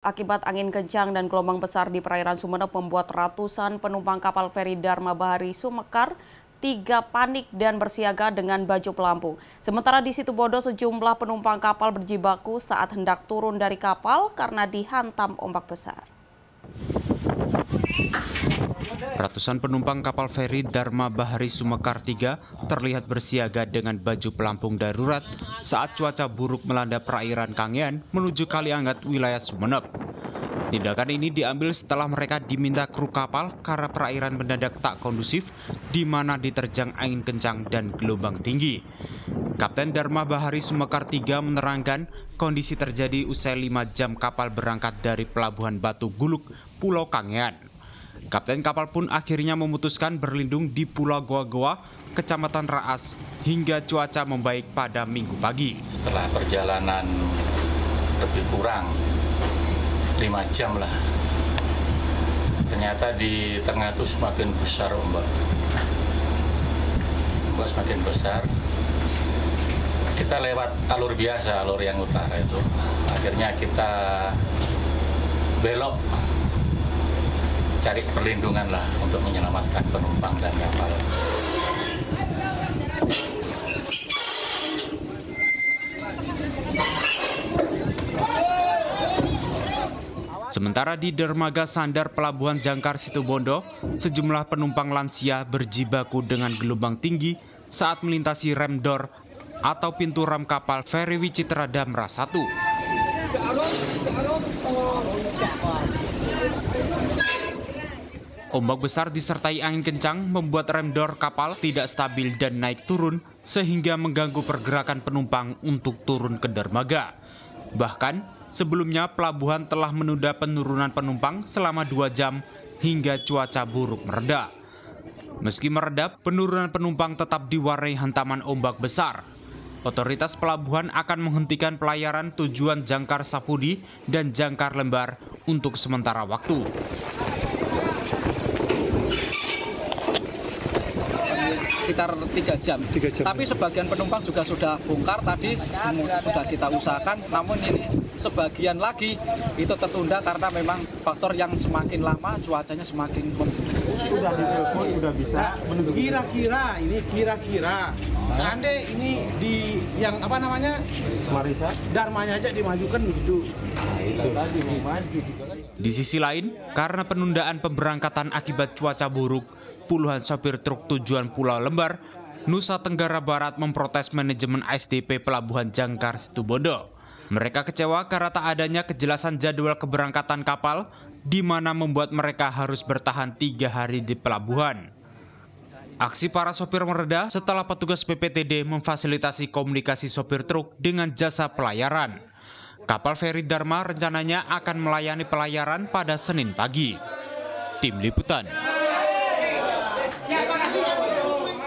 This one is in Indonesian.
Akibat angin kencang dan gelombang besar di perairan Sumeneb membuat ratusan penumpang kapal feri Dharma Bahari Sumekar 3 panik dan bersiaga dengan baju pelampung. Sementara di Situbondo sejumlah penumpang kapal berjibaku saat hendak turun dari kapal karena dihantam ombak besar. Ratusan penumpang kapal feri Dharma Bahari Sumekar 3 terlihat bersiaga dengan baju pelampung darurat saat cuaca buruk melanda perairan Kangean menuju Kaliangat wilayah Sumeneb. Tindakan ini diambil setelah mereka diminta kru kapal karena perairan mendadak tak kondusif di mana diterjang angin kencang dan gelombang tinggi. Kapten Dharma Bahari Sumekar 3 menerangkan kondisi terjadi usai 5 jam kapal berangkat dari Pelabuhan Batu Guluk, Pulau Kangean. Kapten kapal pun akhirnya memutuskan berlindung di Pulau Goa-Goa, Kecamatan Raas, hingga cuaca membaik pada Minggu pagi. Setelah perjalanan lebih kurang 5 jam lah, ternyata di tengah itu semakin besar ombak. Ombak semakin besar. Kita lewat alur biasa, alur yang utara itu. Akhirnya kita belok, cari perlindungan lah untuk menyelamatkan penumpang dan kapal. Sementara di dermaga sandar Pelabuhan Jangkar Situbondo, sejumlah penumpang lansia berjibaku dengan gelombang tinggi saat melintasi rem door atau pintu ram kapal feri Wicitra Damra 1. Ombak besar disertai angin kencang membuat rem door kapal tidak stabil dan naik turun sehingga mengganggu pergerakan penumpang untuk turun ke dermaga. Bahkan sebelumnya pelabuhan telah menunda penurunan penumpang selama 2 jam hingga cuaca buruk mereda. Meski mereda, penurunan penumpang tetap diwarnai hantaman ombak besar. Otoritas pelabuhan akan menghentikan pelayaran tujuan Jangkar Sapudi dan Jangkar Lembar untuk sementara waktu. Sekitar 3 jam. Tapi sebagian penumpang juga sudah bongkar tadi, sudah kita usahakan, namun ini sebagian lagi itu tertunda karena memang faktor yang semakin lama cuacanya semakin Udah ditelepon, udah bisa menunggu. Kira-kira seandainya ini di yang apa namanya Marisa Dharmanya aja dimajukan begitu. Nah, itu tadi mau maju. Di sisi lain, karena penundaan pemberangkatan akibat cuaca buruk, puluhan sopir truk tujuan Pulau Lembar, Nusa Tenggara Barat memprotes manajemen ASDP Pelabuhan Jangkar Situbondo. Mereka kecewa karena tak adanya kejelasan jadwal keberangkatan kapal, di mana membuat mereka harus bertahan 3 hari di pelabuhan. Aksi para sopir mereda setelah petugas PPTD memfasilitasi komunikasi sopir truk dengan jasa pelayaran. Kapal feri Dharma rencananya akan melayani pelayaran pada Senin pagi. Tim Liputan.